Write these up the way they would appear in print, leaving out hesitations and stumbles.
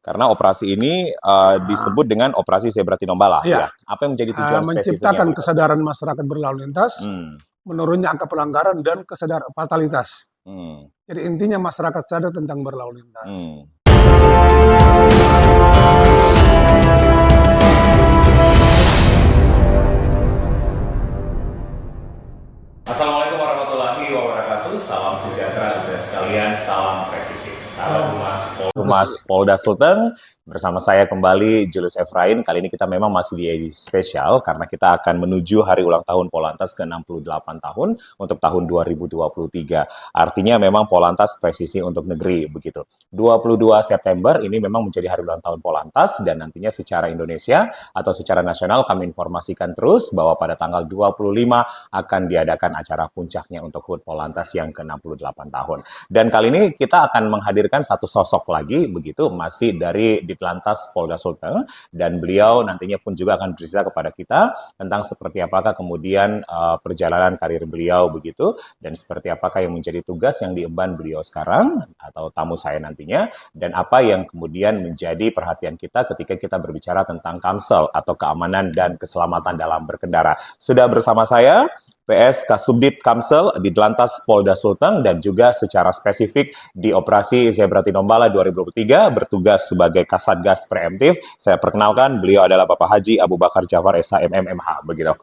Karena operasi ini disebut dengan operasi Zebra Tinombala. Iya. Ya. Apa yang menjadi tujuan Menciptakan spesifiknya? kesadaran masyarakat berlalu lintas, Hmm. menurunnya angka pelanggaran dan kesadaran fatalitas. Hmm. Jadi intinya masyarakat sadar tentang berlalu lintas. Hmm. Assalamualaikum warahmatullahi wabarakatuh. Salam sejahtera dan sekalian, salam presisi. Salam Humas Polda Sulteng. Bersama saya kembali Julius Efrain. Kali ini kita memang masih di edisi spesial karena kita akan menuju hari ulang tahun Polantas ke-68 tahun untuk tahun 2023. Artinya memang Polantas presisi untuk negeri begitu. 22 September ini memang menjadi hari ulang tahun Polantas dan nantinya secara Indonesia atau secara nasional kami informasikan terus bahwa pada tanggal 25 akan diadakan acara puncaknya untuk HUT Polantas yang ke-68 tahun. Dan kali ini kita akan menghadirkan satu sosok lagi begitu, masih dari Ditlantas Polda Sulteng, dan beliau nantinya pun juga akan bercerita kepada kita tentang seperti apakah kemudian perjalanan karir beliau begitu, dan seperti apakah yang menjadi tugas yang diemban beliau sekarang atau tamu saya nantinya, dan apa yang kemudian menjadi perhatian kita ketika kita berbicara tentang Kamsel atau keamanan dan keselamatan dalam berkendara. Sudah bersama saya PS Kasubdit Kamsel di Ditlantas Polda Sulteng dan juga secara spesifik di Operasi Zebra Tinombala 2023 bertugas sebagai Kasatgas Preemptif. Saya perkenalkan, beliau adalah Bapak Haji Abu Bakar Jafar SHMMMH. Begitu.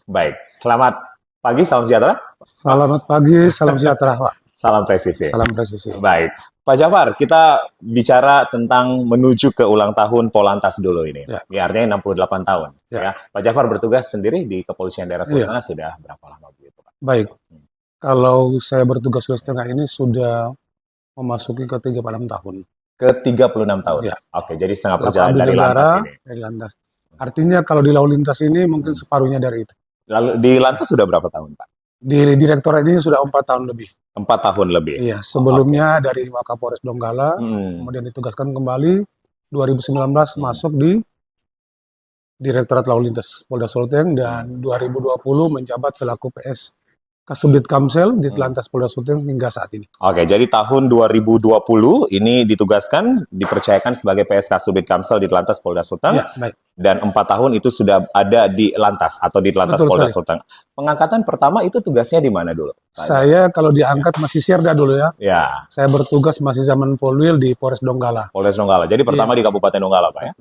Baik, selamat pagi, salam sejahtera. Selamat pagi, salam sejahtera, Pak. Salam presisi. Salam presisi. Baik, Pak Jafar, kita bicara tentang menuju ke ulang tahun Polantas dulu ini. Ya. Ya, artinya 68 tahun. Ya. Ya. Pak Jafar bertugas sendiri di Kepolisian Daerah Sulawesi Tengah sudah berapa lama begitu, Pak? Baik, kalau saya bertugas Sulawesi Tengah ini sudah memasuki ke 36 tahun. Ke 36 tahun? Ya. Oke, jadi setengah Setelah perjalanan abdi dari negara, lantas ini. dari lantas. Artinya kalau di lalu lintas ini mungkin separuhnya dari itu. Lalu di lantas sudah berapa tahun, Pak? Di direktorat ini sudah 4 tahun lebih. 4 tahun lebih? Iya, sebelumnya dari Wakapolres Donggala, kemudian ditugaskan kembali 2019 masuk di Direktorat Lalu Lintas Polda Sulteng dan 2020 menjabat selaku PS Kasubdit Kamsel di Ditlantas Polda Sulteng hingga saat ini. Oke, jadi tahun 2020 ini ditugaskan, dipercayakan sebagai PS Kasubdit Kamsel di Ditlantas Polda Sulteng. Ya, baik. Dan 4 tahun itu sudah ada di Lantas atau di Ditlantas Betul Polda sekali. Sulteng. Pengangkatan pertama itu tugasnya di mana dulu? Saya kalau diangkat masih Sirda dulu ya. Ya, Saya bertugas masih zaman Polwil di Polres Donggala. Polres Donggala. Jadi pertama di Kabupaten Donggala, Pak ya?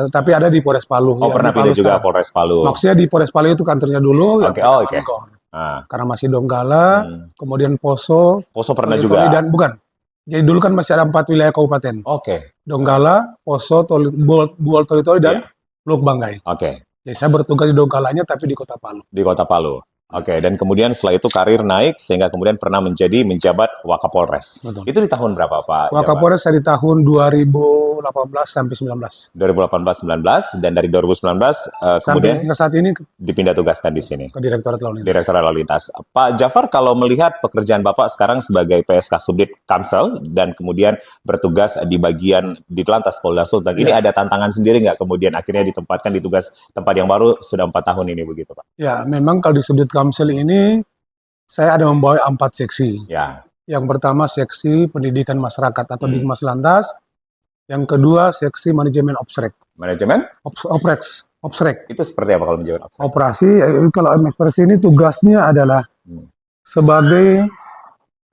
Tapi ada di Polres Palu. Oh, ya, pernah di pindah Palu juga sekarang. Polres Palu. Maksudnya di Polres Palu itu kantornya dulu. Oke, ya, oh, oke. Bangkor. Ah, Karena masih Donggala, kemudian Poso, Poso pernah Toli-Toli, juga. dan bukan. Jadi dulu kan masih ada 4 wilayah kabupaten. Oke, Donggala, Poso, Buol Toli-Toli, dan Luk Banggai. oke. Jadi saya bertugas di Donggalanya tapi di Kota Palu. Di Kota Palu. Oke, dan kemudian setelah itu karir naik sehingga kemudian pernah menjabat Wakapolres. Betul. Itu di tahun berapa, Pak? Wakapolres saya di tahun 2018 sampai 19. 2018-19 dan dari 2019 Sampai kemudian hingga saat ini dipindah tugaskan di sini. ke Direktorat Lalu Lintas. Direktur Lalu Lintas. Pak Jafar, kalau melihat pekerjaan Bapak sekarang sebagai PS Kasubdit Kamsel dan kemudian bertugas di bagian di Ditlantas Polda Sulteng, ini ada tantangan sendiri nggak kemudian akhirnya ditempatkan di tugas tempat yang baru sudah 4 tahun ini begitu, Pak? Ya, memang kalau di Subdit Kamsel ini saya ada membawa 4 seksi. Ya, Yang pertama seksi pendidikan masyarakat atau Dikmas Lantas. Yang kedua seksi manajemen Opsrek. manajemen Opsrek. itu seperti apa kalau menjawab? Operasi, kalau MFRC ini tugasnya adalah sebagai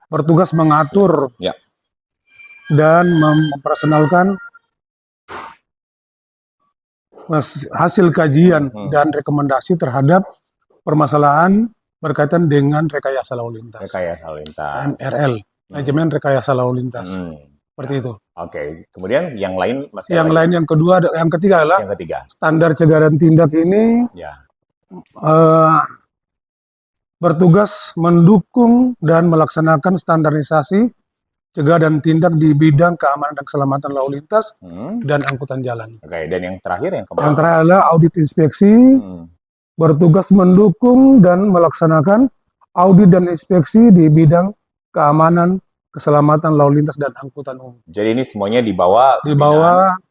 bertugas mengatur Ya. dan mempersonalkan hasil kajian dan rekomendasi terhadap permasalahan berkaitan dengan rekayasa lalu lintas. Rekayasa lalu lintas. MRL, manajemen rekayasa lalu lintas. Seperti itu. Oke, kemudian yang lain masih Yang ada lain, yang kedua, yang ketiga adalah yang ketiga. standar cegah dan tindak ini Ya. bertugas mendukung dan melaksanakan standarisasi cegah dan tindak di bidang keamanan dan keselamatan lalu lintas dan angkutan jalan. Oke, dan yang terakhir yang Yang terakhir adalah audit inspeksi, bertugas mendukung dan melaksanakan audit dan inspeksi di bidang keamanan, keselamatan lalu lintas dan angkutan umum. Jadi ini semuanya di bawah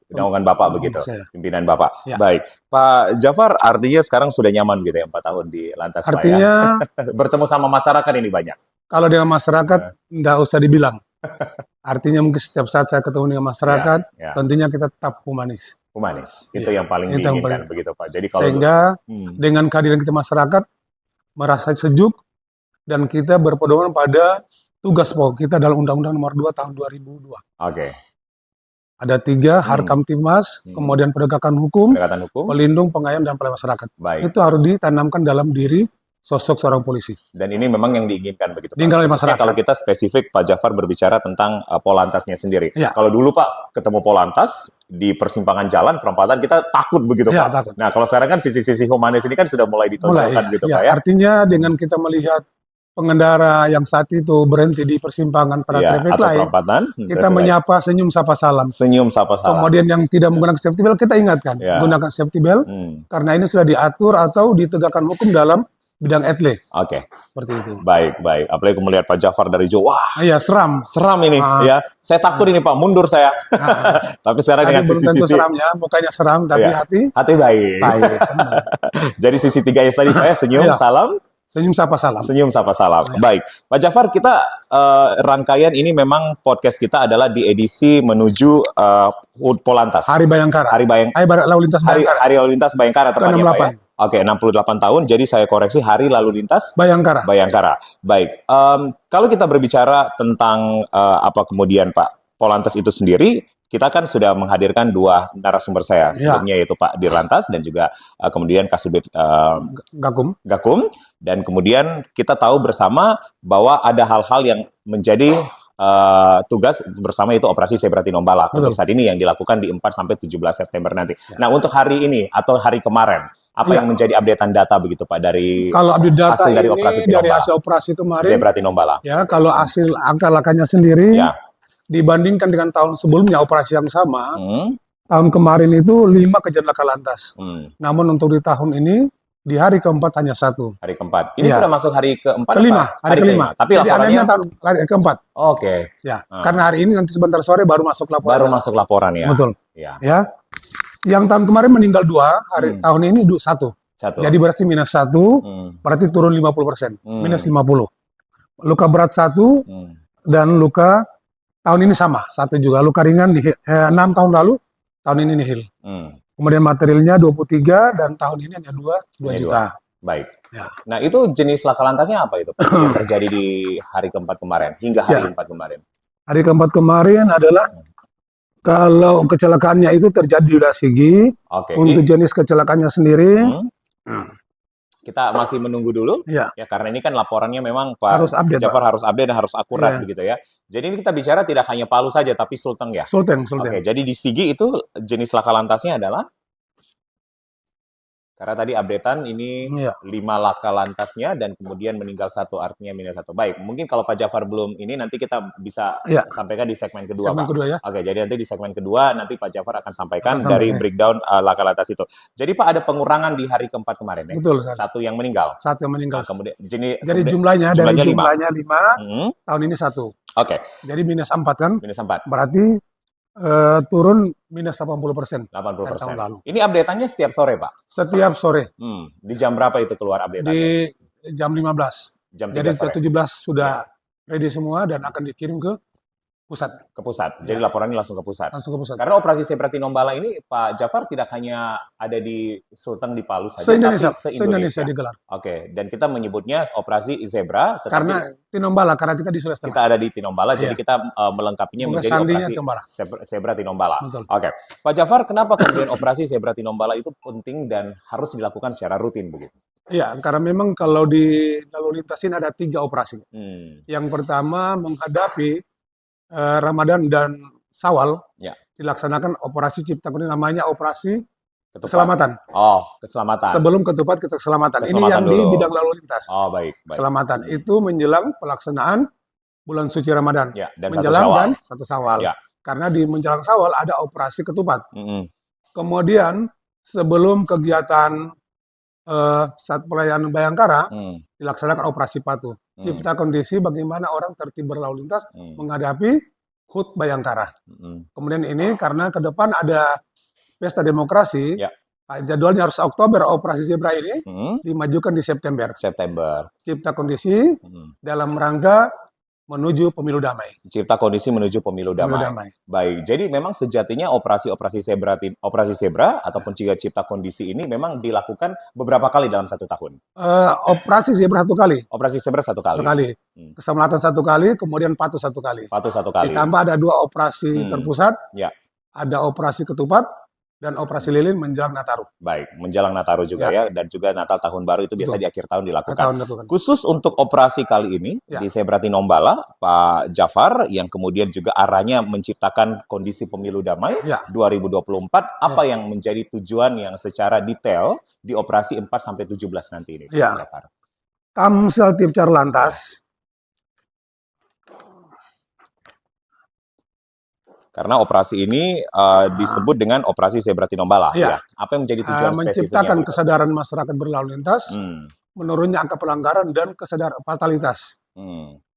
naungan Bapak begitu, saya. pimpinan Bapak. Ya. Baik, Pak Jafar, artinya sekarang sudah nyaman gitu ya 4 tahun di Lantas, Pak, Artinya ya? Bertemu sama masyarakat ini banyak. kalau dengan masyarakat nggak usah dibilang. Artinya mungkin setiap saat saya ketemu dengan masyarakat, Ya, ya. tentunya kita tetap humanis. Humanis, itu Ya, yang paling itu yang diinginkan paling. begitu Pak. Jadi kalau Sehingga Hmm, dengan kehadiran kita masyarakat merasa sejuk dan kita berpedoman pada tugas pokok kita dalam Undang-Undang Nomor 2 Tahun 2002. oke. Ada 3, Hmm, Harkamtibmas, hmm. kemudian penegakan hukum, Pendekatan hukum, pelindung, pengayom, dan pelayan masyarakat. baik. Itu harus ditanamkan dalam diri sosok seorang polisi. Dan ini memang yang diinginkan begitu Pak. Diinginkan oleh Khususnya masyarakat. kalau kita spesifik Pak Jafar berbicara tentang Polantasnya sendiri. Ya. Kalau dulu Pak ketemu Polantas di persimpangan jalan perempatan kita takut begitu Ya, Pak. takut. Nah kalau sekarang kan sisi-sisi humanis ini kan sudah mulai ditonjolkan gitu ya. Pak ya. Artinya dengan kita melihat pengendara yang saat itu berhenti di persimpangan pada Iya, traffic atau light, perempatan. kita traffic light. menyapa senyum sapa salam. Senyum sapa salam. Kemudian yang tidak menggunakan safety belt kita ingatkan, Ya. gunakan safety belt Hmm, karena ini sudah diatur atau ditegakkan hukum dalam bidang etle. Oke, Seperti itu. baik, baik. Apalagi aku melihat Pak Jafar dari jauh, wah Iya, seram. seram ini ya. Saya takut ini Pak, mundur saya. Tapi sekarang Tapi dengan belum tentu sisi-sisi seramnya, mukanya seram tapi Iya. hati hati baik. baik. Jadi sisi 3S tadi Pak ya, senyum, Iya. salam, Senyum sapa salam. senyum sapa salam. Ya. Baik, Pak Jafar, kita rangkaian ini memang podcast kita adalah di edisi menuju Polantas. Hari Bayangkara. Hari Lalu lintas Bayangkara. Hari lalu lintas Bayangkara tepatnya Pak ya. 68. Oke, 68 tahun. Jadi saya koreksi hari lalu lintas Bayangkara. Bayangkara. Baik, kalau kita berbicara tentang apa kemudian Pak Polantas itu sendiri, kita kan sudah menghadirkan 2 narasumber saya Ya. sebelumnya yaitu Pak Dirlantas dan juga kemudian Kasubdit Gakum. Gakum, dan kemudian kita tahu bersama bahwa ada hal-hal yang menjadi tugas bersama itu Operasi Zebra Tinombala untuk Betul. saat ini yang dilakukan di 4 sampai 17 September nanti. Ya. Nah, untuk hari ini atau hari kemarin, apa Ya. yang menjadi updatean data begitu Pak dari Kalau update data hasil dari ini Operasi dari Tinombala? hasil operasi kemarin, Zebra Tinombala? ya kalau hasil angka-angkanya sendiri Ya. dibandingkan dengan tahun sebelumnya operasi yang sama, Hmm, tahun kemarin itu 5 kejadian laka lantas. hmm. Namun untuk di tahun ini di hari keempat hanya 1. Hari keempat. Ini Ya. sudah masuk hari keempat? Kelima, apa? hari kelima. Tapi Jadi laporannya adanya tahun hari keempat. oke, Ya, Ah. karena hari ini nanti sebentar sore baru masuk laporan. baru masuk laporan ya. Betul. Ya. Ya. Yang tahun kemarin meninggal 2, tahun ini 1. Satu. Jadi berarti minus 1, berarti turun 50%. Minus 50. Luka berat 1 dan luka tahun ini sama, 1 juga. Luka ringan 6 tahun lalu, tahun ini nihil. Kemudian materialnya 23 dan tahun ini hanya 2 Hanya juta. Baik. Ya. Nah, itu jenis laka lantasnya apa itu Pak, yang terjadi di hari keempat kemarin, hingga hari Ya. keempat kemarin? Hari keempat kemarin adalah kalau kecelakaannya itu terjadi di wilayah Sigi. Oke. Untuk jenis kecelakaannya sendiri, Kita masih menunggu dulu, ya ya karena ini kan laporannya memang Pak harus update. Pak. Jafar harus update dan harus akurat Iya. begitu ya. Jadi ini kita bicara tidak hanya Palu saja, tapi Sulteng ya. Sulteng. Oke, jadi di Sigi itu jenis laka lantasnya adalah? Karena tadi updatean ini Iya. 5 laka lantasnya dan kemudian meninggal 1, artinya minus 1. Baik, mungkin kalau Pak Jafar belum ini nanti kita bisa Iya. sampaikan di segmen kedua, Segmen Pak. kedua ya. Oke, jadi nanti di segmen kedua nanti Pak Jafar akan sampaikan Akan dari sampaikan. breakdown laka lantas itu. Jadi Pak ada pengurangan di hari keempat kemarin ya? Betul, San. 1 yang meninggal. 1 yang meninggal. Nah, kemudian Jadi jumlahnya dari lima. jumlahnya 5, tahun ini 1. Oke, Jadi minus 4 kan? minus 4. Berarti turun minus 80% 80%. tahun lalu. Ini update-annya setiap sore, Pak? Setiap sore Di jam berapa itu keluar update-annya? di jam 15. Jam 3 Jadi sore. jam 17 sudah ready semua dan akan dikirim ke pusat. Ke pusat. Jadi laporannya langsung ke pusat. Langsung ke pusat. Karena operasi Zebra Tinombala ini Pak Jafar tidak hanya ada di Sulteng di Palu saja, Se-Indonesia, tapi se-Indonesia se-Indonesia. digelar. Oke, dan kita menyebutnya operasi Zebra, tetapi Karena Tinombala, karena kita di Sulawesi kita Tengah. ada di Tinombala, Iya. jadi kita melengkapinya Semoga menjadi sandinya operasi Tinombala. Zebra Tinombala. Betul. Oke, Pak Jafar, kenapa kemudian operasi Zebra Tinombala itu penting dan harus dilakukan secara rutin begitu? Iya, karena memang kalau di lalu lintas ini ada 3 operasi. Yang pertama menghadapi Ramadan dan Syawal, Ya. dilaksanakan operasi Cipta Kuning, namanya operasi Ketupat. keselamatan. Oh, keselamatan. Sebelum ketupat keselamatan. Ini Keselamatan yang di dulu. bidang lalu lintas. Oh, baik. Keselamatan itu menjelang pelaksanaan bulan suci Ramadan. Ya, dan Menjelang 1 Syawal. dan 1 Syawal. Ya. Karena di menjelang Syawal ada operasi ketupat. Mm-mm. Kemudian sebelum kegiatan saat pelayanan Bayangkara dilaksanakan operasi patuh. Cipta kondisi bagaimana orang tertib berlalu lintas menghadapi HUT Bayangkara. Kemudian ini karena ke depan ada pesta demokrasi, Ya. jadwalnya harus Oktober, operasi Zebra ini dimajukan di September. September. Cipta kondisi dalam rangka menuju pemilu damai. Cipta kondisi menuju pemilu Pemilu damai. damai. Baik, jadi memang sejatinya operasi-operasi zebra atau pencegah cipta kondisi ini memang dilakukan beberapa kali dalam 1 tahun. Operasi zebra 1 kali. Operasi zebra 1 kali. 1 kali. Keselamatan 1 kali, kemudian patuh 1 kali. Patuh 1 kali. Ditambah ada 2 operasi terpusat, Ya. ada operasi ketupat, dan operasi lilin menjelang Nataru. Baik, menjelang Nataru juga ya, dan juga Natal Tahun Baru itu biasa di akhir tahun dilakukan. Khusus untuk operasi kali ini di Zebra Tinombala, Pak Jafar, yang kemudian juga arahnya menciptakan kondisi pemilu damai 2024, apa yang menjadi tujuan yang secara detail di operasi 4-17 nanti ini, Pak Jafar? Kamsel Tipcar Lantas. Karena operasi ini disebut dengan operasi Zebra Tinombala. Ya. Apa yang menjadi tujuan spesifiknya? Menciptakan kesadaran masyarakat berlalu lintas, menurunnya angka pelanggaran dan kesadaran fatalitas.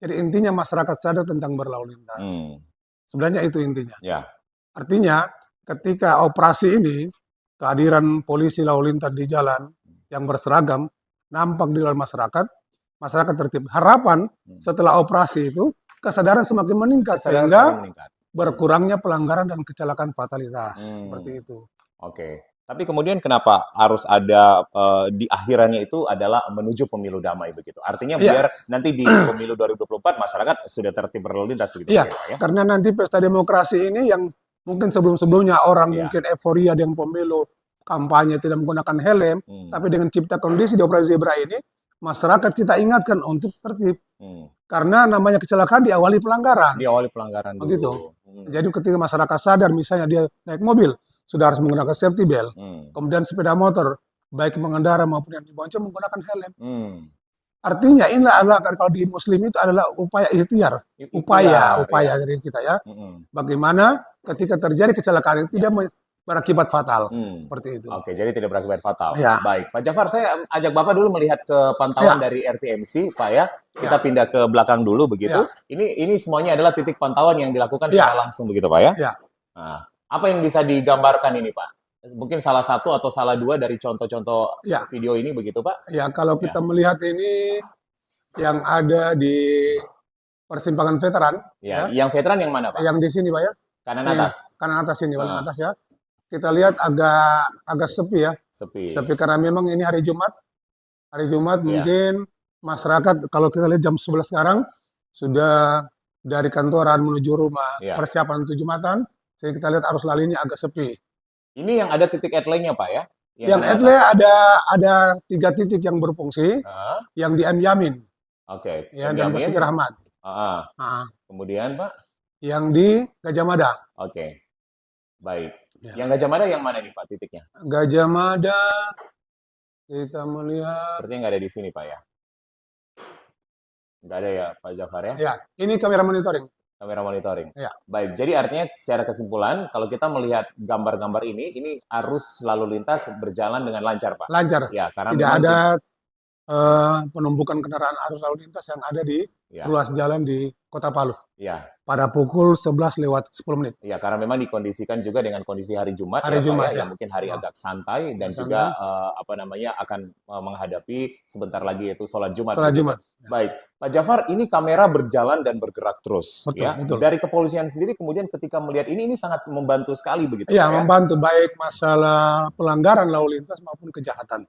Jadi intinya masyarakat sadar tentang berlalu lintas. Sebenarnya itu intinya. Ya. Artinya ketika operasi ini, kehadiran polisi lalu lintas di jalan yang berseragam nampak di dalam masyarakat tertib. Harapan setelah operasi itu kesadaran semakin meningkat sehingga berkurangnya pelanggaran dan kecelakaan fatalitas. Seperti itu. Oke. Tapi kemudian kenapa harus ada di akhirannya itu adalah menuju pemilu damai begitu? Artinya biar nanti di pemilu 2024 masyarakat sudah tertib berlalu lintas begitu. Iya, karena nanti pesta demokrasi ini yang mungkin sebelum-sebelumnya orang mungkin euforia dengan pemilu, kampanye tidak menggunakan helm, tapi dengan cipta kondisi di operasi zebra ini, masyarakat kita ingatkan untuk tertib. Karena namanya kecelakaan diawali pelanggaran. Diawali pelanggaran dulu. Begitu. Jadi ketika masyarakat sadar, misalnya dia naik mobil, sudah harus menggunakan safety belt. Kemudian sepeda motor, baik pengendara maupun yang dibonceng menggunakan helm. Artinya inilah adalah kalau di Muslim itu adalah upaya ikhtiar, upaya dari kita ya. Bagaimana ketika terjadi kecelakaan itu tidak berakibat fatal, seperti itu. Oke, jadi tidak berakibat fatal. Baik, Pak Jafar, saya ajak Bapak dulu melihat ke pantauan dari RTMC, Pak ya. Kita pindah ke belakang dulu begitu. Ini semuanya adalah titik pantauan yang dilakukan secara langsung begitu, Pak ya. Nah, apa yang bisa digambarkan ini, Pak? Mungkin salah satu atau salah dua dari contoh-contoh video ini begitu, Pak? Ya, kalau kita melihat ini yang ada di persimpangan veteran. Yang veteran yang mana, Pak? Yang di sini, Pak ya. Kanan atas. Kanan atas ini, paling atas ya. Kita lihat agak sepi ya. Sepi karena memang ini hari Jumat. Hari Jumat mungkin masyarakat kalau kita lihat jam 11 sekarang sudah dari kantoran menuju rumah persiapan untuk Jumatan. Sehingga kita lihat arus lalu ini agak sepi. Ini yang ada titik headline-nya, Pak ya? Yang headline ada 3 titik yang berfungsi. Yang di M Yamin. Oke. Ya, dan Basuki Rahmat. Kemudian, Pak? Yang di Gajah Mada. Oke. Baik. Yang Gajah Mada yang mana nih, Pak, titiknya? Gajah Mada, kita melihat. Sepertinya nggak ada di sini, Pak ya? Nggak ada ya, Pak Jafar ya? Ya, ini kamera monitoring. Kamera monitoring. Baik, jadi artinya secara kesimpulan, kalau kita melihat gambar-gambar ini arus lalu lintas berjalan dengan lancar, Pak? Lancar. Ya, karena tidak ada penumpukan kendaraan arus lalu lintas yang ada di ruas jalan di Kota Palu. Pada pukul 11:10. Ya, karena memang dikondisikan juga dengan kondisi hari Jumat, yang mungkin hari agak santai dan juga akan menghadapi sebentar lagi yaitu sholat Jumat. Baik, Pak Jafar, ini kamera berjalan dan bergerak terus. Betul. Dari kepolisian sendiri kemudian ketika melihat ini sangat membantu sekali begitu. Ya, membantu baik masalah pelanggaran lalu lintas maupun kejahatan.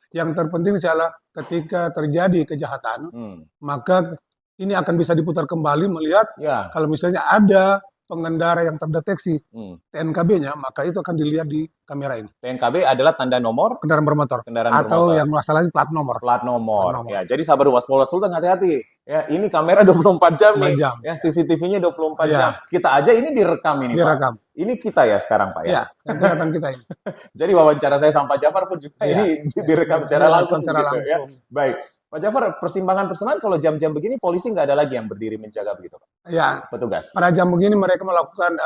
Yang terpenting adalah ketika terjadi kejahatan, maka ini akan bisa diputar kembali melihat kalau misalnya ada pengendara yang terdeteksi TNKB-nya, maka itu akan dilihat di kamera ini. TNKB adalah tanda nomor kendaraan bermotor. Atau yang masalahnya plat nomor. Plat nomor. Ya, jadi sahabat Ruas Polda Sulteng hati-hati. Ya, ini kamera 24 jam nih. Ya, CCTV-nya 24 jam. Kita aja ini direkam ini, Pak. Ini kita ya sekarang, Pak ya. Ya, kelihatan kita ini. Jadi wawancara saya sama Pak Jafar pun juga ini direkam secara langsung. Ya. Baik. Pak Jafar, persimpangan persimpangan kalau jam-jam begini polisi nggak ada lagi yang berdiri menjaga begitu, Pak? Ya, petugas. Pada jam begini mereka melakukan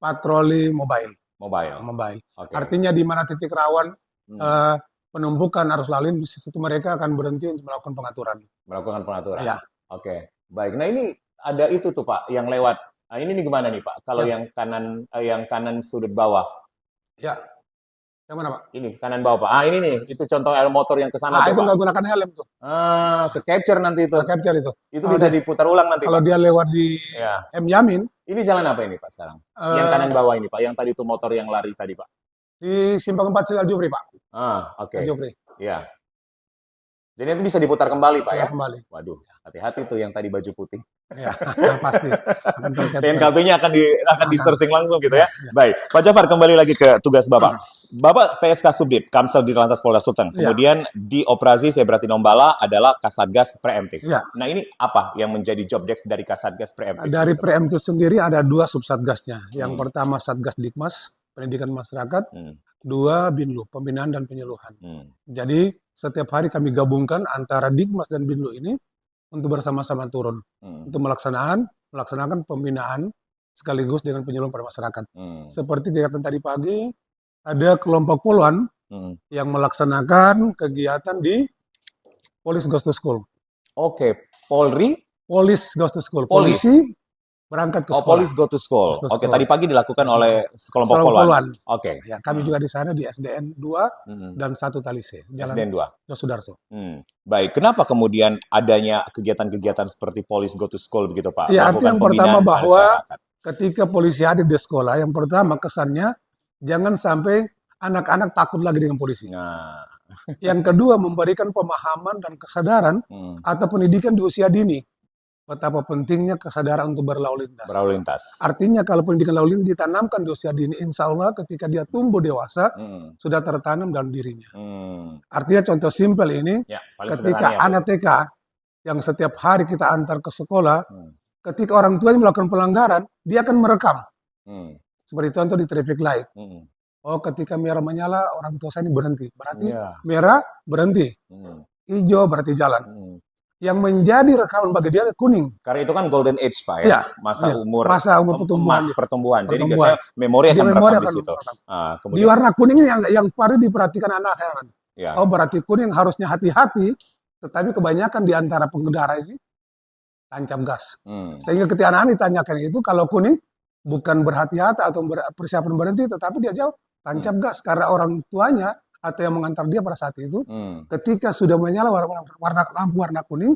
patroli mobile. Okay. Artinya di mana titik rawan penumpukan arus lalu lintas, itu mereka akan berhenti untuk melakukan pengaturan. Ya. Oke. Baik. Nah ini ada itu tuh Pak yang lewat. Nah ini gimana nih Pak? Kalau yang kanan sudut bawah. Ya. Yang mana, Pak? Ini kanan bawah Pak. Ini nih, itu contoh motor yang ke sana tuh Itu Pak. nggak gunakan helm tuh. Ke capture nanti itu. Capture itu. Itu bisa diputar ulang nanti Kalau Pak. dia lewat di Ya. M Yamin, Ini jalan apa ini Pak sekarang? Yang kanan bawah ini Pak, yang tadi itu motor yang lari tadi Pak. di Simpang 4 Al Jufri, Pak. Oke. Al Jufri. Iya. Jadi itu bisa diputar kembali Pak ya? Kembali. Waduh, hati-hati tuh yang tadi baju putih. Ya, pasti. Akan TNKB-nya akan di-searching langsung gitu ya. Baik, Pak Jafar kembali lagi ke tugas Bapak. Bapak PSK Subdit, Kamsel Ditlantas Polda Sulteng. Kemudian di operasi Zebra Tinombala adalah Kasatgas Preemptif. Nah ini apa yang menjadi job desk dari Kasatgas Preemptif? Dari Preemptif sendiri ada 2 subsatgasnya. Yang pertama Satgas Dikmas, Pendidikan Masyarakat. 2 Binlu, Pembinaan dan Penyuluhan. Jadi setiap hari kami gabungkan antara Dikmas dan Binlu ini untuk bersama-sama turun untuk melaksanakan pembinaan sekaligus dengan penyuluhan pada masyarakat. Seperti kegiatan tadi pagi ada kelompok poluan yang melaksanakan kegiatan di Police Goes to School. Oke, Polri? Police Goes to School. Polisi berangkat ke sekolah. Police go to school. Oke, tadi pagi dilakukan oleh kelompok poluan. Oke. Ya, kami juga di sana di SDN 2 dan 1 Talise. Jalan SDN 2. Yosudarso. Baik, kenapa kemudian adanya kegiatan-kegiatan seperti Police go to school begitu Pak? Ya, arti yang pertama bahwa ketika polisi hadir di sekolah, yang pertama kesannya jangan sampai anak-anak takut lagi dengan polisi. Nah. Yang kedua memberikan pemahaman dan kesadaran atau pendidikan di usia dini. Betapa pentingnya kesadaran untuk berlalu lintas. Berlalu lintas. Artinya kalau pendidikan lalu lintas ditanamkan di usia dini, insya Allah ketika dia tumbuh dewasa, sudah tertanam dalam dirinya. Artinya contoh simpel ini, ketika anak TK yang setiap hari kita antar ke sekolah, ketika orang tuanya melakukan pelanggaran, dia akan merekam. Seperti contoh di traffic light. Oh, ketika merah menyala, orang tua saya ini berhenti. Berarti merah, berhenti. Hijau, berarti jalan. Yang menjadi rekaman bagi dia kuning. Karena itu kan golden age Pak ya, masa umur pertumbuhan. Jadi biasanya memori akan merekam di situ. Di warna kuning ini yang perlu diperhatikan anak-anak. Oh berarti kuning harusnya hati-hati, tetapi kebanyakan di antara pengendara ini tancap gas. Sehingga ketika anak-anak ditanyakan itu, kalau kuning bukan berhati-hati atau persiapan berhenti, tetapi dia jauh tancap gas. Karena orang tuanya atau yang mengantar dia pada saat itu, ketika sudah menyala lampu warna kuning,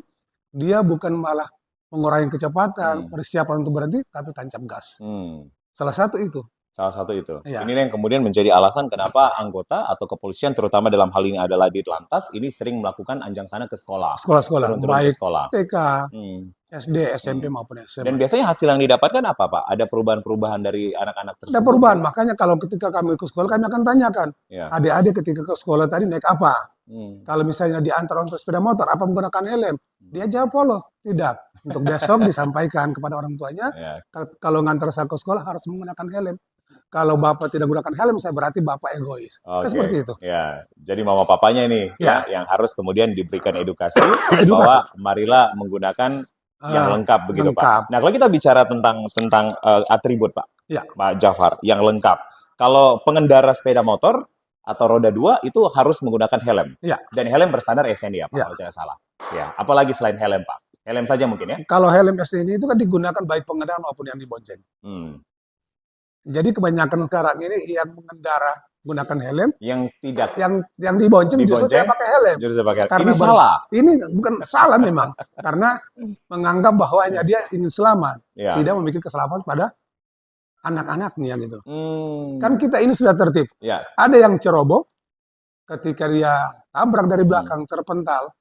dia bukan malah mengurangi kecepatan, persiapan untuk berhenti, tapi tancap gas. Salah satu itu. Ini yang kemudian menjadi alasan kenapa anggota atau kepolisian, terutama dalam hal ini adalah di Ditlantas, ini sering melakukan anjang sana ke sekolah. Sekolah-sekolah, baik TK, SD, SMP maupun SMA. Dan biasanya hasil yang didapatkan apa Pak? Ada perubahan-perubahan dari anak-anak tersebut? Ada perubahan, makanya kalau ketika kami ke sekolah, kami akan tanyakan, adik-adik ketika ke sekolah tadi naik apa? Kalau misalnya diantar untuk sepeda motor, apa menggunakan helm? Dia jawab polo, tidak. Untuk besok disampaikan kepada orang tuanya, kalau ngantar saya ke sekolah harus menggunakan helm. Kalau bapak tidak menggunakan helm, saya berarti bapak egois. Seperti itu. Ya, jadi mama papanya ini yang harus kemudian diberikan edukasi bahwa marilah menggunakan yang lengkap begitu Pak. Nah, kalau kita bicara tentang atribut Pak, Pak Jafar, yang lengkap. Kalau pengendara sepeda motor atau roda 2 itu harus menggunakan helm. Dan helm berstandar SNI ya Pak, kalau tidak salah. Apalagi selain helm Pak? Helm saja mungkin ya? Kalau helm SNI itu kan digunakan baik pengendara maupun yang dibonceng. Jadi kebanyakan sekarang ini yang mengendara gunakan helm, yang tidak, yang dibonceng justru tidak pakai helm. Karena ini salah. Ini bukan salah memang, karena menganggap bahwa hanya dia ingin selamat, tidak memikir keselamatan pada anak-anaknya gitu. Kan kita ini sudah tertib. Ada yang ceroboh, ketika dia tabrak dari belakang terpental,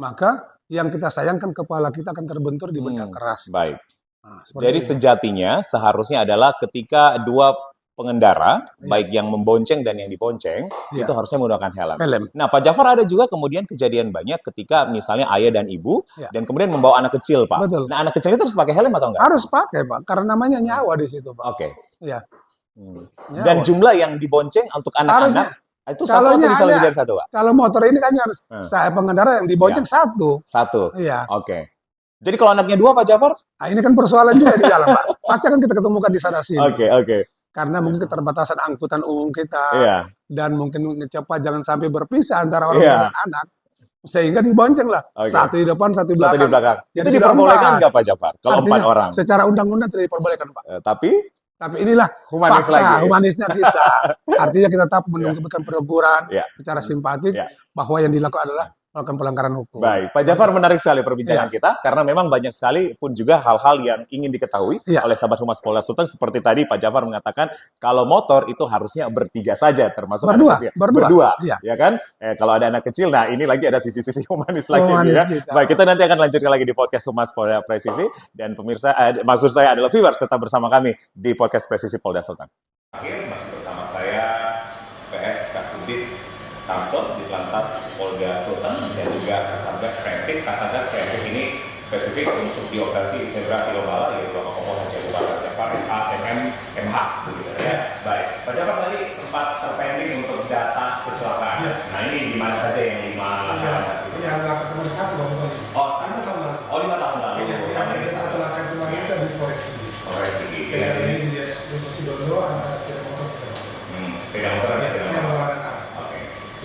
maka yang kita sayangkan kepala kita akan terbentur di benda keras. Baik. Nah, jadi sejatinya seharusnya adalah ketika dua pengendara, baik yang membonceng dan yang dibonceng, itu harusnya menggunakan helm. Nah, Pak Jafar ada juga kemudian kejadian banyak ketika misalnya ayah dan ibu, dan kemudian membawa anak kecil, Pak. Betul. Nah, anak kecil itu harus pakai helm atau enggak? Harus pakai, Pak, karena namanya nyawa di situ, Pak. Oke. Iya. Dan jumlah yang dibonceng untuk anak-anak, itu satu atau bisa lebih dari satu, Pak? Kalau motor ini kan harus, saya pengendara yang dibonceng satu. Satu? Iya. Oke. Jadi kalau anaknya dua, Pak Jafar? Nah, ini kan persoalan juga di jalan, Pak. Pasti akan kita ketemukan di sana-sini. Oke. Karena mungkin keterbatasan angkutan umum kita, dan mungkin cepat jangan sampai berpisah antara orang tua dan anak, sehingga dibonceng lah. Satu di depan, satu di belakang. Jadi itu diperbolehkan nggak, Pak Jafar? Kalau artinya, 4 orang? Secara undang-undang tidak diperbolehkan, Pak. Tapi inilah Humanis fakta lagi. humanisnya kita. Artinya kita tetap menunjukkan peneguran secara simpatik bahwa yang dilakukan adalah melakukan pelanggaran hukum. Baik, Pak Jafar, menarik sekali perbincangan kita karena memang banyak sekali pun juga hal-hal yang ingin diketahui oleh sahabat Humas Polda Sulteng, seperti tadi Pak Jafar mengatakan kalau motor itu harusnya bertiga saja, termasuk berdua, ya kan? Kalau ada anak kecil, nah ini lagi ada sisi-sisi humanis lagi ya. Baik, kita nanti akan lanjutkan lagi di podcast Humas Polda Presisi, dan pemirsa, maksud saya adalah viewers, tetap bersama kami di podcast Presisi Polda Sulteng. Akhir masih bersama saya PS Kasubdit Tangsel di Lantas Polda Sulteng dan juga Kasatgas Preventif. Kasatgas Preventif ini spesifik untuk di operasi Zebra Tinombala, yaitu Bapak Kompol Haji Abu Bakar Jafar SHMM MH, begitu ya. Baik, Pak Jafar tadi sempat terpending untuk data kecelakaan. Nah ini di mana saja yang 5 laka itu? Yang laka kemarin 1 Bang. Oh, 5 tahun lalu. Oh, 5 tahun lalu. Yang ini 1 laka kemarin itu di Polres Sigi. Polres Sigi. Yang ini di Desa Sidondo antara sepeda motor sepeda motor dan sepeda motor.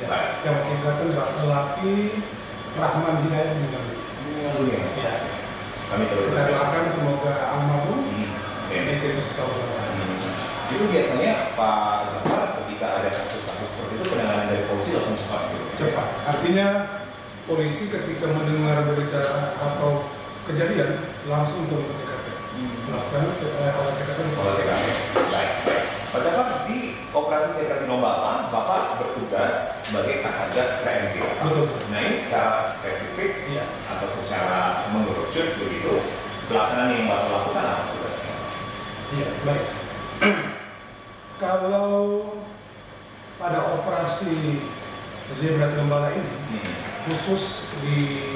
Yang mengakibatkan lelaki Rahman Hidayat meninggal. Ya. Kami terus kita doakan semoga almarhum diterima sesuatu. Itu biasanya Pak Jafar ketika ada kasus-kasus seperti itu penanganan dari polisi langsung cepat gitu. Cepat. Artinya polisi ketika mendengar berita atau kejadian langsung turun ke TKP. Melakukan olah TKP. Baik. Pak Jafar, di operasi Zebra Tinombala, Bapak bertugas sebagai Kasatgas Preventif. Betul. Nah ini secara spesifik atau secara mengerucut begitu, pelaksanaan yang Bapak lakukan apa tugasnya? Iya, baik. Kalau pada operasi Zebra Tinombala ini, khusus di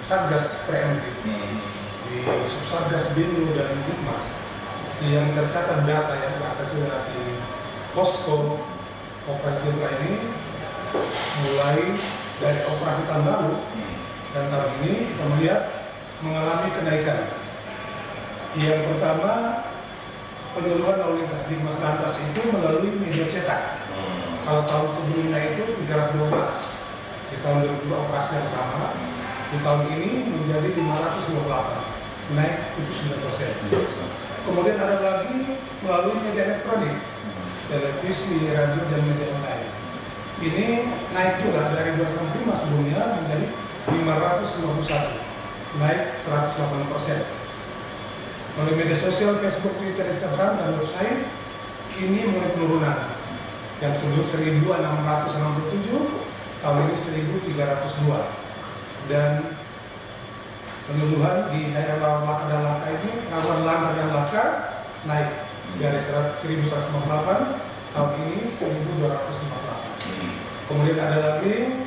Satgas Preventif, di Subsatgas Binlu dan Bidmas, yang tercatat data yang sudah di posko operasi Zebra ini mulai dari operasi tahun lalu dan tahun ini kita melihat mengalami kenaikan. Yang pertama, penyeluruhan lalu lintas di Mas Lantas itu melalui media cetak. Kalau tahun sebelumnya itu 312, di tahun 2002 operasi yang sama, di tahun ini menjadi 528, naik 79%. Kemudian ada lagi melalui media elektronik, televisi, radio, dan media online. Ini naik juga dari 205 sebelumnya menjadi 551, naik 108%. Melalui media sosial, Facebook, Twitter, Instagram, dan website, ini mulai penurunan. Yang sebelum 1.667, tahun ini 1.302. Dan penyuluhan di daerah laka dan laka ini, rawan langka dan laka, naik dari 1.158, tahun ini 1.248. Kemudian ada lagi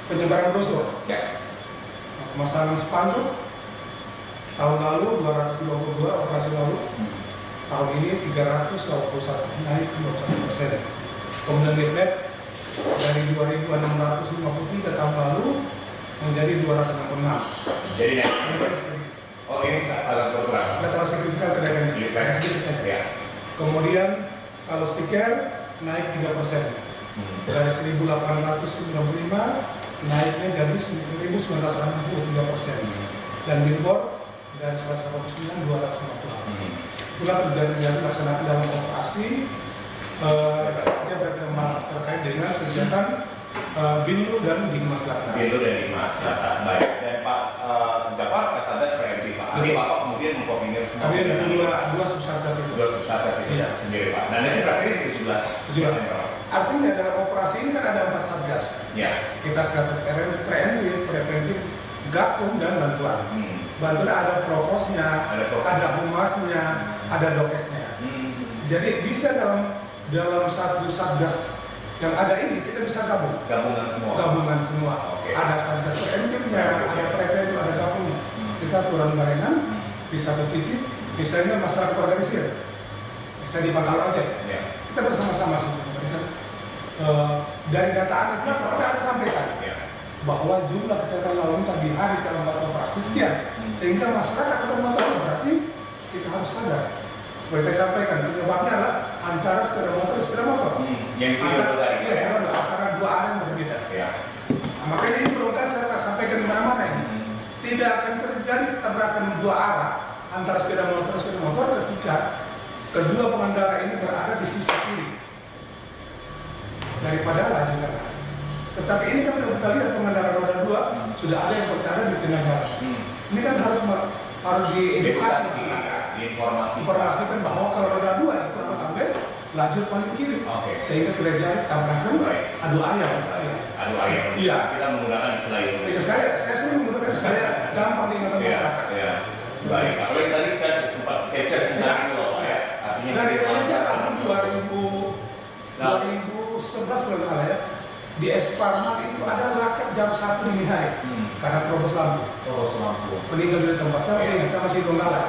penyebaran brosur, pemasangan spanduk. Tahun lalu 222 operasi lalu, tahun ini 321, naik 21%. Kemudian leaflet dari 2.653 tahun lalu menjadi 266. Jadi naik. Oh ini agak berkurang. Tidak terlalu signifikan kenaikannya. Agak sedikit saja. Kemudian kalau stiker naik 3%. Dari 1.895 naiknya jadi 1.963%. Dan billboard dari 189 258. Itulah kegiatan dilaksanakan dalam operasi Zebra Tinombala terkait dengan kegiatan Binlu dan Bidmas Lantas. Binlu dan Bidmas Lantas, baik. Dan Pak Jafar, Kasatgas Preventif, Pak. Ini Bapak kemudian mengkoordinir semua. Kami ada dua subsatgas itu. Dua subsatgas itu sendiri, Pak. Dan ini terakhir di 17 September. Artinya dalam operasi ini kan ada 4 satgas. Kita Satgas Preventif, Gakum, dan Bantuan. Bantuan ada provosnya, ada humasnya, ada dokesnya. Jadi bisa dalam satu satgas yang ada ini kita bisa gabungan semua. Ada satgas preventifnya, ada preventif, ada gabungnya. Kita turun barengan di satu titik, misalnya masyarakat organisir, bisa di Pangkal Ojek. Kita bersama-sama memberikan dari data anak kita akan sampaikan bahwa jumlah kecelakaan lalu lintas di hari keempat operasi sekian, sehingga masyarakat akan mengetahui. Berarti kita harus sadar. Seperti saya sampaikan, penyebabnya adalah antara sepeda motor dan sepeda motor. Yang antara dua arah yang berbeda. Nah, makanya ini perlu saya sampaikan di mana-mana ini. Tidak akan terjadi tabrakan dua arah antara sepeda motor ketika kedua pengendara ini berada di sisi kiri daripada lajur kanan. Tetapi ini kan kalau kita lihat pengendara roda 2 sudah ada yang berada di tengah jalan. Ini kan harus diedukasi, informasikan bahwa kalau roda 2 itu harus ambil lajur paling kiri, sehingga tidak jadi tabrakan adu ayam. Adu ayam. Iya. Kita menggunakan istilah itu. Ya, saya sering menggunakan supaya gampang diingat masyarakat. Iya. Baik. Apalagi tadi kan sempat capture tentang itu loh, Pak ya. Artinya Dari Indonesia tahun 2011 2011 kalau nggak salah ya, di Esparman itu ada lakat jam 1 dini hari karena terobos lampu. Meninggal di tempat. Saya masih ingat, saya masih Donggala.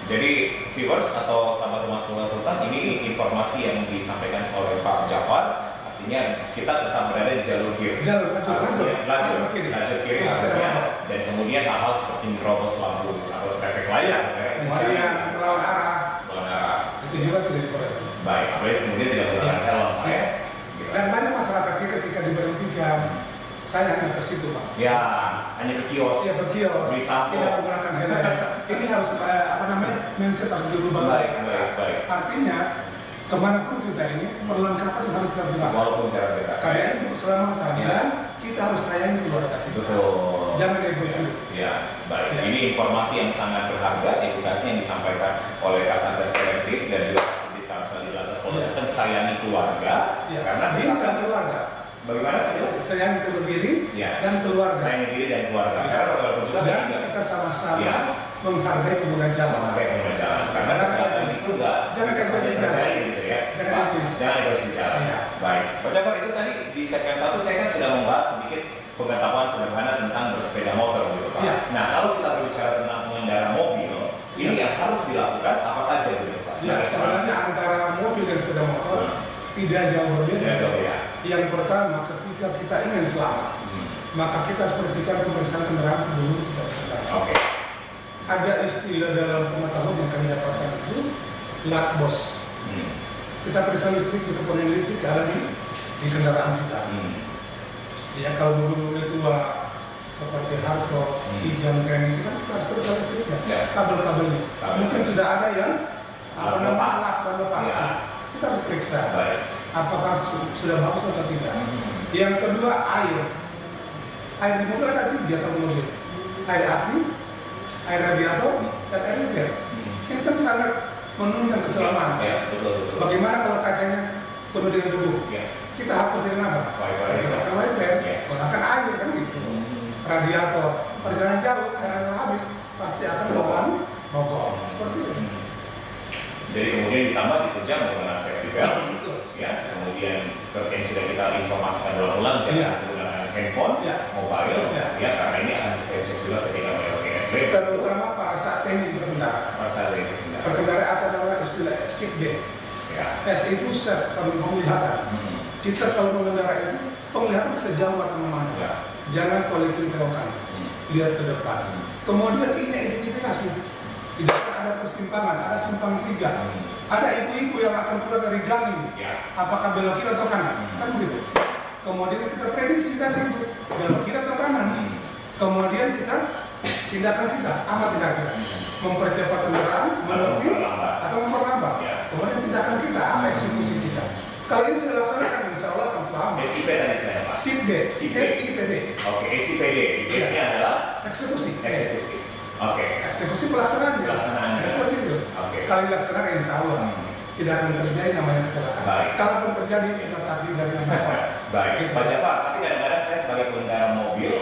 Jadi viewers atau sahabat Humas Polda Sultan, ini informasi yang disampaikan oleh Pak Jafar. Artinya kita tetap berada di jalur kiri. Lajur kiri harusnya. Dan kemudian hal-hal seperti menerobos lampu atau traffic light, kemudian melawan arah. Itu juga tidak diperbolehkan. Baik, apalagi kemudian tidak menggunakan helm, Pak ya. Dan banyak masyarakat kita ketika diberhentikan, saya hanya ke situ, Pak. Ya, hanya ke kios. Iya, ke kios. Beli sampo. Tidak menggunakan helm. Ini harus mindset harus dirubah. Baik. Artinya kemanapun kita ini perlengkapan harus kita gunakan. Walaupun cara beda. Karena itu keselamatan dan kita harus sayangi keluarga kita. Betul. Jangan egois. Ya, baik. Ini informasi yang sangat berharga, edukasi yang disampaikan oleh Kasatgas Preventif dan juga Kasubdit Kamsel di Lantas Polda Sultan, sayangi keluarga. Karena diri dan keluarga. Bagaimana? Sayangi diri dan keluarga. Sayangi diri dan keluarga. Dan kita sama-sama menghargai pengguna jalan. Karena kejahatan itu jangan terjadi gitu ya. Jangan egois bicara. Baik. Pak Jafar, itu tadi di segmen 1 saya kan sudah membahas sedikit pengetahuan sederhana tentang bersepeda motor gitu Pak. Nah, kalau kita berbicara tentang pengendara mobil, ini yang harus dilakukan apa saja gitu Pak? Sebenarnya antara mobil dan sepeda motor tidak jauh berbeda. Yang pertama, ketika kita ingin selamat, maka kita harus perhatikan pemeriksaan kendaraan sebelum kita berkendara. Ada istilah dalam pengetahuan yang kami dapatkan itu lat bos. Kita periksa listrik di komponen listrik ada di kendaraan kita. Ya kalau mobil tua seperti Harto, Kijang, Kren itu kan kita harus periksa listriknya, kabel-kabelnya. Mungkin sudah ada yang lepas. Kita harus periksa apakah sudah bagus atau tidak. Yang kedua air di mobil ada 3 kalau mobil, air aki, air radiator, dan air luber. Ini kan sangat menunjang keselamatan. Bagaimana kalau kacanya penuh dengan debu? Kita hapus dengan apa? Gunakan wiper, gunakan air kan gitu. Radiator, perjalanan jauh, air habis, pasti akan mogok. Seperti itu. Jadi kemudian ditambah ditunjang menggunakan safety belt, ya. Kemudian seperti yang sudah kita informasikan berulang-ulang, jangan menggunakan handphone, mobile, ya, karena ini akan tercek juga ketika melewati headlamp. Terutama pada saat teknik berkendara. Berkendara atau dalam istilah SIP D. S itu set penglihatan. Kita kalau mengendarai itu penglihatan sejauh mata memandang. Jangan politik belokkan, lihat ke depan. Kemudian ini identifikasi. Tidak ada persimpangan, ada simpang 3. Ada ibu-ibu yang akan keluar dari gang ini. Apakah belok kiri atau kanan? Kan begitu. Kemudian kita prediksi tadi itu belok kiri atau kanan. Kemudian kita tindakan kita, mempercepat kendaraan, menepi atau memperlambat. Kemudian tindakan kita, eksekusi kita. Kalau ini sudah dilaksanakan, insya Allah akan selamat. SIP tadi saya Pak. SIPD. SIPD. Oke, SIPD. S-nya adalah eksekusi. Eksekusi pelaksanaannya. Seperti itu. Kalau dilaksanakan, insya Allah tidak akan terjadi namanya kecelakaan. Kalaupun terjadi, kita takdir dari nama. Baik, Pak Jafar. Tapi kadang-kadang saya sebagai pengendara mobil,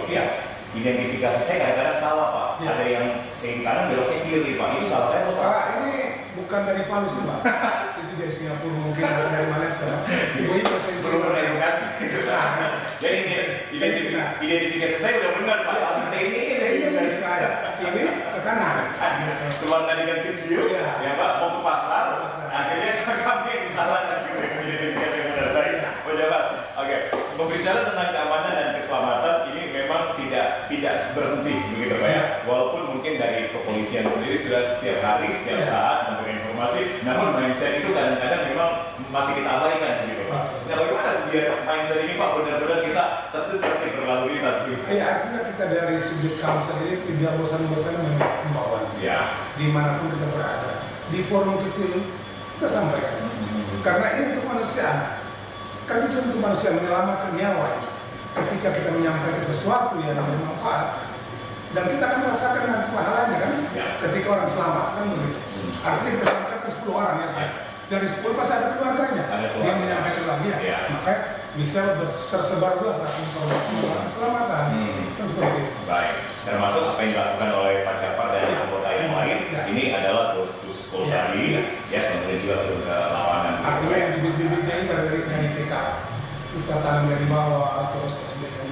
identifikasi saya kadang-kadang salah Pak. Ada yang seng kanan beloknya kiri Pak. Itu salah saya atau salah? Ini bukan dari Palu sih Pak. Itu dari Singapura mungkin atau dari Malaysia. Ibu-ibu saya belum pernah edukasi. Jadi identifikasi saya udah benar Pak. Tapi saya ini dari kiri ke kanan. Keluar dari gang kecil, ya Pak, mau ke pasar. Akhirnya kami yang disalahkan identifikasi yang benar. Baik, Pak Jafar. Oke, berbicara tentang keamanan dan keselamatan ini memang tidak berhenti begitu Pak ya. Walaupun mungkin dari kepolisian sendiri sudah setiap hari, setiap saat memberikan informasi, namun mindset itu kadang-kadang memang masih kita abaikan begitu Pak. Nah, bagaimana biar mindset ini Pak benar-benar kita tertib berlalu lintas gitu? Artinya kita dari sudut Kamsel ini tidak bosan-bosan membawa. Ya. dimanapun kita berada, di forum kecil kita sampaikan. Karena ini untuk manusia, kan itu untuk manusia menyelamatkan nyawa. Ketika kita menyampaikan sesuatu yang bermanfaat, dan kita akan merasakan nanti pahalanya kan, ketika orang selamat kan begitu. Artinya kita sampaikan ke 10 orang ya kan. Dari 10 pasti ada keluarganya. Dia menyampaikan lagi ya. Maka bisa tersebar luas informasi keselamatan. Kan seperti itu. Baik. Termasuk apa yang dilakukan oleh Pak Jafar dan anggota yang lain. Ini adalah terus Polri, ya, kemudian juga ke lapangan. Artinya yang bibit-bibitnya ini dari TK, kita tanam dari bawah, terus SDM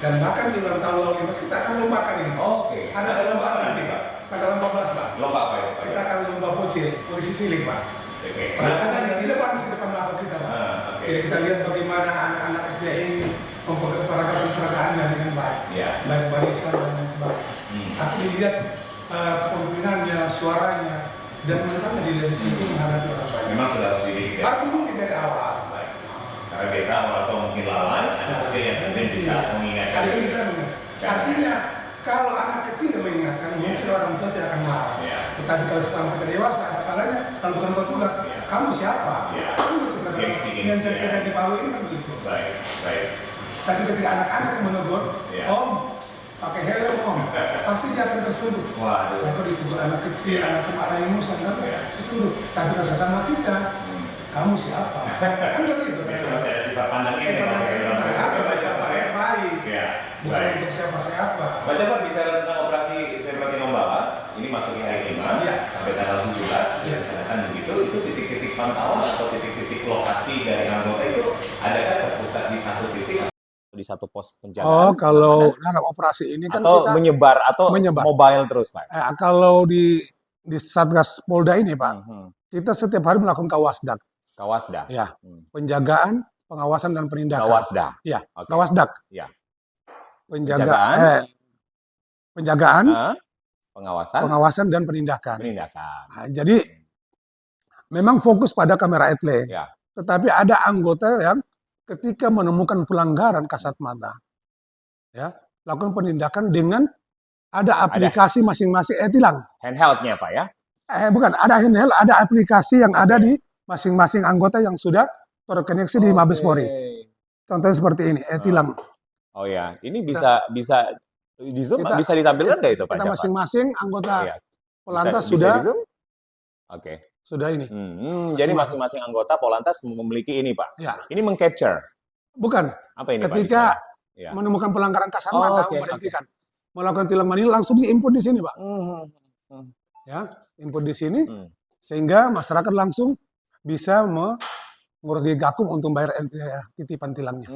dan bahkan di ulang tahun lalu lintas kita akan lombakan ini. Oke. Ada lomba nanti Pak, tanggal 14 Pak. Lomba apa ya? Kita akan lomba bocil, polisi cilik Pak. Oke. Perhatikan di depan mata kita Pak. Jadi kita lihat bagaimana anak-anak SD ini memperagakan dengan baik, baik barisan dan lain sebagainya. Tapi dilihat kepemimpinannya, suaranya, dan mentalnya dilihat di sini menghadapi orang banyak. Memang sudah harus dididik. Harus dididik dari awal. Baik. Karena biasa orang tua mungkin lalai, anak kecil yang kemudian bisa mengingatkan. Ada bisa mengingatkan. Artinya kalau anak kecil yang mengingatkan, mungkin orang tua tidak akan marah. Tetapi kalau sampai ke dewasa, kalanya kalau bukan bertugas, kamu siapa? Yang saya di Palu ini kan begitu. Baik, baik. Tapi ketika anak-anak yang menegur, Om, pakai helm Om, pasti dia akan tersentuh. Saya kok ditegur anak kecil, anak kemana yang musa, tersentuh. Tapi kalau sesama kita, kamu siapa? Kan begitu. Masih ada sifat pandang ini. Siapa yang baik? Bukan untuk siapa-siapa. Pak Jafar bicara tentang operasi Zebra Tinombala, ini masuk di hari 5 sampai tanggal 17, direncanakan begitu. Itu titik-titik pantauan atau titik-titik lokasi dari anggota itu adakah terpusat di satu titik atau di satu pos penjagaan? Oh, kalau dalam operasi ini kan atau kita menyebar atau mobile terus, Pak? Kalau di Satgas Polda ini, Pak, kita setiap hari melakukan kawasdak. Kawasda. Ya. Penjagaan, pengawasan dan penindakan. Kawasda. Ya, kawasdak. Ya. Penjagaan, pengawasan dan penindakan. Nah, jadi memang fokus pada kamera etle. Tetapi ada anggota yang ketika menemukan pelanggaran kasat mata, lakukan penindakan dengan ada aplikasi masing-masing tilang. Handheldnya, Pak ya? Bukan, ada handheld, ada aplikasi yang ada di masing-masing anggota yang sudah terkoneksi di Mabes Polri. Contohnya seperti ini, tilang. Oh ya, ini bisa di Zoom, bisa ditampilkan nggak itu Pak Kita Jafar? masing-masing anggota Polantas bisa sudah di Zoom? Oke. Sudah ini. Jadi masing-masing anggota Polantas memiliki ini Pak. Ya. Ini meng-capture. Bukan. Apa ini ketika Pak? menemukan pelanggaran kasat mata, memberhentikan. Melakukan tilang manual langsung diinput di sini Pak. Ya, input di sini sehingga masyarakat langsung bisa ngurus di Gakum untuk bayar titipan tilangnya.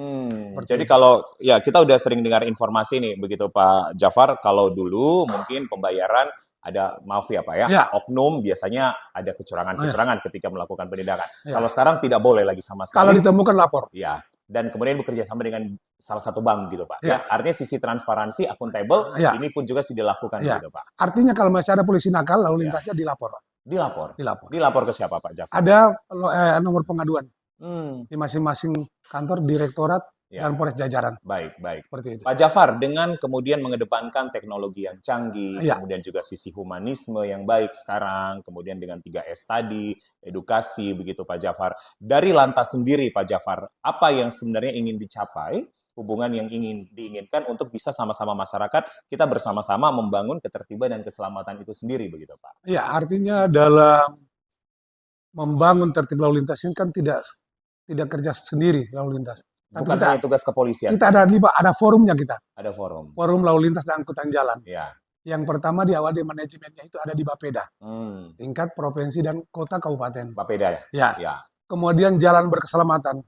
Jadi kalau kita udah sering dengar informasi nih begitu Pak Jafar, kalau dulu mungkin pembayaran ada maaf ya Pak ya, oknum biasanya ada kecurangan-kecurangan ketika melakukan penindakan. Kalau sekarang tidak boleh lagi sama sekali. Kalau ditemukan lapor. Ya. Dan kemudian bekerja sama dengan salah satu bank gitu Pak. Artinya sisi transparansi, akuntabel, ini pun juga sudah dilakukan gitu Pak. Artinya kalau masih ada polisi nakal lalu lintasnya dilapor. Dilapor ke siapa Pak Jafar? Ada nomor pengaduan di masing-masing kantor direktorat dan Polres jajaran. Baik. Seperti itu. Pak Jafar, dengan kemudian mengedepankan teknologi yang canggih, kemudian juga sisi humanisme yang baik sekarang, kemudian dengan 3S tadi, edukasi, begitu Pak Jafar. Dari Lantas sendiri Pak Jafar, apa yang sebenarnya ingin dicapai, hubungan yang ingin diinginkan untuk bisa sama-sama masyarakat, kita bersama-sama membangun ketertiban dan keselamatan itu sendiri, begitu Pak? Iya, artinya dalam membangun tertib lalu lintas ini kan tidak kerja sendiri lalu lintas. Tapi bukan hanya tugas kepolisian. Kita ada forumnya kita. Ada forum. Forum lalu lintas dan angkutan jalan. Ya. Yang pertama di awal di manajemennya itu ada di Bapeda. Tingkat provinsi dan kota kabupaten. Bapeda ya? Ya. Kemudian jalan berkeselamatan.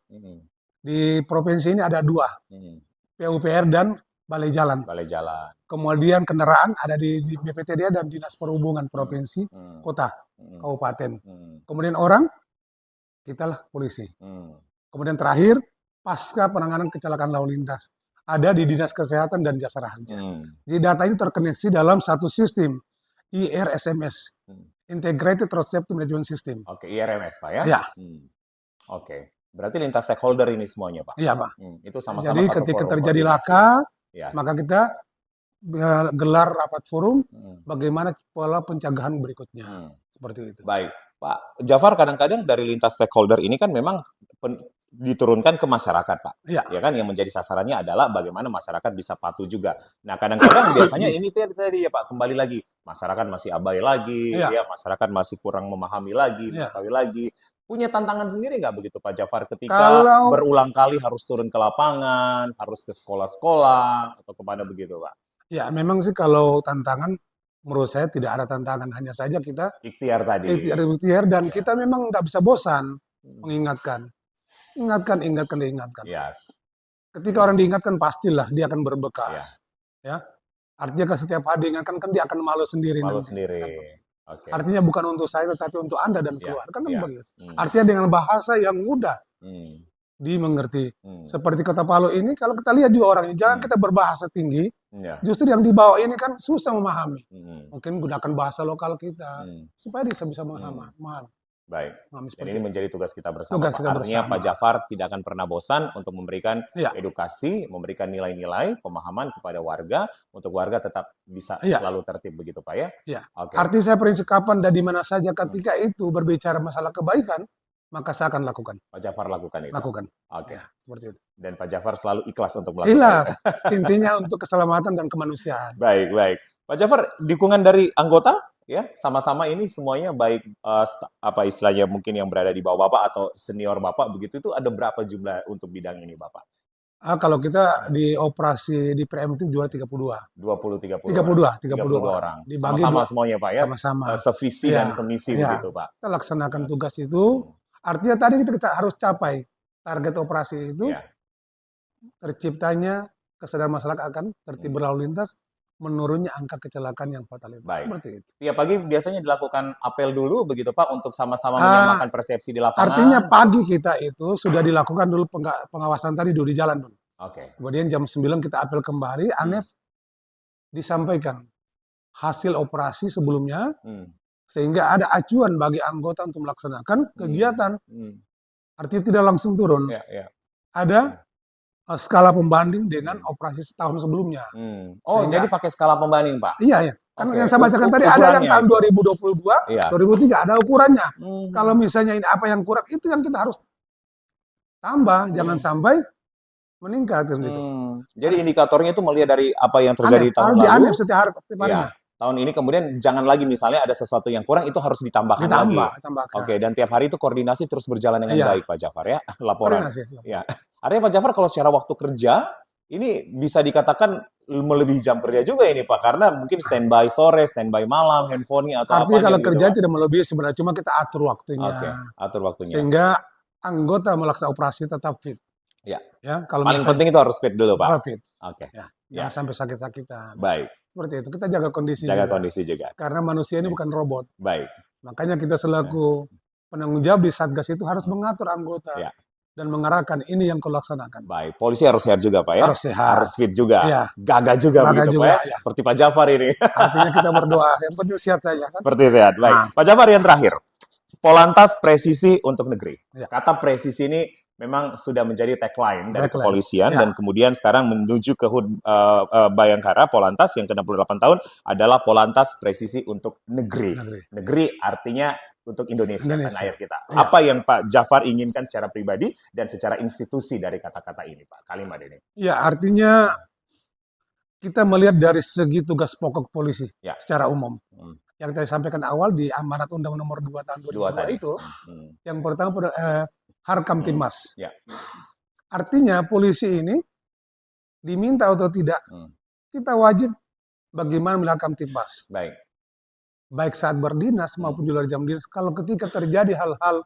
Di provinsi ini ada 2. PUPR dan Balai Jalan. Kemudian kendaraan ada di BPTD dan Dinas Perhubungan provinsi, kota, kabupaten. Kemudian orang, kitalah polisi. Kemudian terakhir, pasca penanganan kecelakaan lalu lintas ada di Dinas Kesehatan dan Jasa Raharja. Jadi data ini terkoneksi dalam satu sistem IRSMS, Integrated Road Safety Management System. Oke, IRMS Pak ya? Ya. Oke, berarti lintas stakeholder ini semuanya Pak? Iya Pak. Itu sama-sama jadi satu ketika forum terjadi koordinasi. laka, maka kita gelar rapat forum, Hmm. bagaimana pola pencegahan berikutnya. Hmm. Seperti itu. Baik, Pak Jafar, kadang-kadang dari lintas stakeholder ini kan memang diturunkan ke masyarakat, Pak. Iya. Ya kan, yang menjadi sasarannya adalah bagaimana masyarakat bisa patuh juga. Nah, kadang-kadang biasanya ini tadi ya Pak, kembali lagi, masyarakat masih abai lagi, Iya. ya masyarakat masih kurang memahami lagi, Iya. mengetahui lagi. Punya tantangan sendiri nggak begitu Pak Jafar ketika Kalau berulang kali harus turun ke lapangan, harus ke sekolah-sekolah, atau kemana begitu, Pak? ya memang sih kalau tantangan menurut saya tidak ada tantangan, hanya saja kita Ikhtiar tadi. ikhtiar dan Ya. kita memang nggak bisa bosan mengingatkan. Ingatkan. Ya, Ketika orang diingatkan pastilah dia akan ya. berbekas. Ya. Artinya kan setiap hari diingatkan kan dia akan malu sendiri Malu nanti. sendiri. Kan. Oke. Artinya bukan untuk saya tetapi untuk Anda dan Ya, keluarga kan ya. begitu. Hmm. Artinya dengan bahasa yang mudah Hmm. dimengerti. Hmm. Seperti Kota Palu ini kalau kita lihat juga orangnya jangan kita berbahasa tinggi, Ya. justru yang di bawah ini kan susah memahami. Hmm. Mungkin gunakan bahasa lokal kita Hmm. supaya dia bisa memahami. Baik. Memahami Dan seperti ini itu. menjadi tugas kita bersama, Tugas Pak. kita Artinya bersama. Pak Jafar tidak akan pernah bosan untuk memberikan Iya. edukasi, memberikan nilai-nilai, pemahaman kepada warga, untuk warga tetap bisa Iya. selalu tertib begitu, Pak ya? Ya. Oke. Arti saya prinsip kapan dan di mana saja ketika itu berbicara masalah kebaikan, maka saya akan lakukan. Pak Jafar lakukan itu. Lakukan. Oke. Ya, seperti itu. Dan Pak Jafar selalu ikhlas untuk melakukan. Ikhlas. Intinya untuk keselamatan dan kemanusiaan. Baik, baik. Pak Jafar, dukungan dari anggota ya, sama-sama ini semuanya baik apa istilahnya mungkin yang berada di bawah Bapak atau senior Bapak begitu, itu ada berapa jumlah untuk bidang ini, Bapak? Kalau kita di operasi di preemptif juara 32. 32 orang. Dibagi Sama-sama dua. semuanya, Pak ya. Sama-sama. Sevisi Ya, dan semisi ya. begitu, Pak. Kita laksanakan tugas itu. Artinya tadi kita harus capai target operasi itu. Ya. Terciptanya kesadaran masyarakat akan tertib berlalu lintas, menurunnya angka kecelakaan yang fatalitas. Baik. Seperti itu. Tiap pagi biasanya dilakukan apel dulu begitu, Pak, untuk sama-sama menyamakan persepsi di lapangan. Artinya pagi kita itu sudah dilakukan dulu pengawasan tadi dulu di jalan dulu. Oke. Kemudian jam 9 kita apel kembali, ANEF disampaikan hasil operasi sebelumnya, sehingga ada acuan bagi anggota untuk melaksanakan kegiatan. Artinya tidak langsung turun. Ya, ya. Ada skala pembanding dengan operasi setahun sebelumnya. Oh, Sehingga- jadi pakai skala pembanding, Pak? Iya, ya. Kan Oke. yang saya bacakan tadi ada yang Ukurannya tahun itu. 2022, Iya. 2003 ada ukurannya. Hmm. Kalau misalnya ini apa yang kurang itu yang kita harus tambah, jangan sampai meningkat kan gitu. Jadi indikatornya itu melihat dari apa yang terjadi Aneh, tahun harus lalu. dianeh setiap hari. Iya. Tahun ini kemudian jangan lagi misalnya ada sesuatu yang kurang itu harus ditambahkan lagi. Tambahkan. Oke, dan tiap hari itu koordinasi terus berjalan dengan Iya. baik, Pak Jafar ya. Laporan. Koordinasi. Ya. Artinya Pak Jafar kalau secara waktu kerja ini bisa dikatakan melebihi jam kerja juga ini Pak, karena mungkin standby sore, standby malam, handphonenya atau Artinya apa kalau gitu, kerja Pak. tidak melebihi sebenarnya, cuma kita atur waktunya. Oke, atur waktunya. Sehingga anggota melaksanakan operasi tetap fit. Ya. Ya, kalau Paling misalnya penting itu harus fit dulu, Pak. harus fit. Oke. Ya, Ya. jangan sampai sakit-sakitan. Baik. Seperti itu. Kita jaga kondisi Jaga juga. kondisi juga. Karena manusia ini Ya. bukan robot. Baik. Makanya kita selaku penanggung jawab di Satgas itu harus mengatur anggota Ya. dan mengarahkan ini yang kau laksanakan. Baik. Polisi harus sehat juga, Pak ya. Harus sehat. Harus fit juga. Ya. Gagah juga Gagah begitu, juga, Pak ya. ya. Seperti Pak Jafar ini. Artinya kita berdoa. Yang penting sehat saja kan. Seperti sehat. Baik. Nah. Pak Jafar yang terakhir. Polantas presisi untuk negeri. Ya. Kata presisi ini memang sudah menjadi tagline dari Tagline. kepolisian Ya. dan kemudian sekarang menuju ke Bayangkara Polantas yang ke-68 tahun adalah Polantas presisi untuk negeri. Negeri artinya untuk Indonesia, tanah air kita. Ya. Apa yang Pak Jafar inginkan secara pribadi dan secara institusi dari kata-kata ini, Pak? Kalimat ini. Ya, artinya kita melihat dari segi tugas pokok polisi Ya. secara umum. Yang tadi sampaikan awal di amanat Undang Nomor 2 tahun 2002 tadi. itu, yang pertama Harkam Timmas. Ya. Artinya polisi ini diminta atau tidak, kita wajib bagaimana melakukan Timmas. Baik. Baik saat berdinas maupun di luar jam dinas. Kalau ketika terjadi hal-hal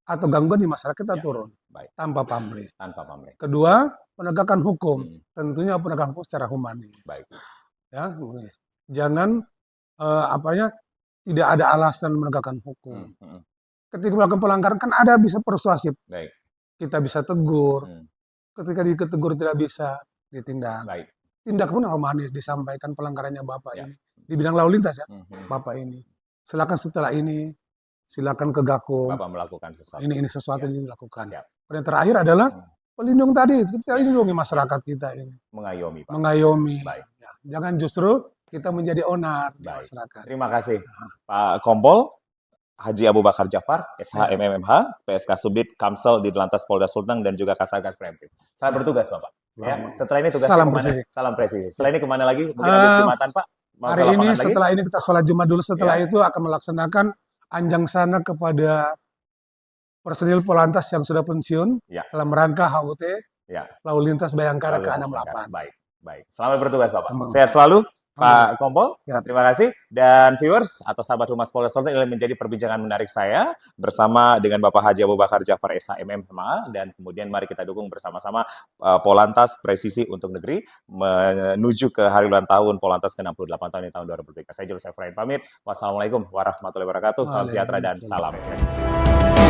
atau gangguan di masyarakat, kita turun. Baik. Tanpa pamrih. Tanpa pamrih. Kedua, penegakan hukum. Tentunya penegakan hukum secara humanis. Baik. Ya, jangan tidak ada alasan menegakkan hukum. Ketika melakukan pelanggaran kan ada bisa persuasif. Baik. Kita bisa tegur. Ketika ditegur tidak bisa ditindak. Baik. Tindak pun humanis disampaikan pelanggarannya Bapak ini. Di bidang lalu lintas ya. Bapak ini. Silakan setelah ini silakan ke Gakum. Bapak melakukan sesuatu. Ini sesuatu yang dilakukan. Siap. Dan yang terakhir adalah pelindung tadi. Kita lindungi masyarakat kita ini. Mengayomi, Pak. Mengayomi. Baik. Ya, Jangan justru kita menjadi onar di Baik. masyarakat. Terima kasih Pak Kompol Haji Abu Bakar Jafar, SH MMMH, PSK Subdit Kamsel di Lantas Polda Sulteng dan juga Kasatgas Preventif. Selamat bertugas Bapak. Ya, setelah ini tugasnya Salam kemana? presisi. Salam presisi. Setelah ini kemana lagi? Mungkin habis Jumatan Pak? Mau ke Hari ini lapangan lagi? setelah ini kita sholat Jumat dulu. Setelah Ya. itu akan melaksanakan anjang sana kepada personil Polantas yang sudah pensiun Ya. dalam rangka HUT Ya. Lalu Lintas Bayangkara Lalu ke-68. Baik, baik. Selamat bertugas Bapak. Selamat. Sehat selalu Pak Kompol. Ya. Terima kasih. Dan viewers atau sahabat Humas Polda Sulteng, ini menjadi perbincangan menarik saya bersama dengan Bapak Haji Abu Bakar Jafar SHMMH, dan kemudian mari kita dukung bersama-sama Polantas Presisi untuk Negeri menuju ke hari ulang tahun Polantas ke-68 tahun di tahun 2003. Saya Julius Efrain pamit. Wassalamualaikum warahmatullahi wabarakatuh. Salam sejahtera dan salam presisi.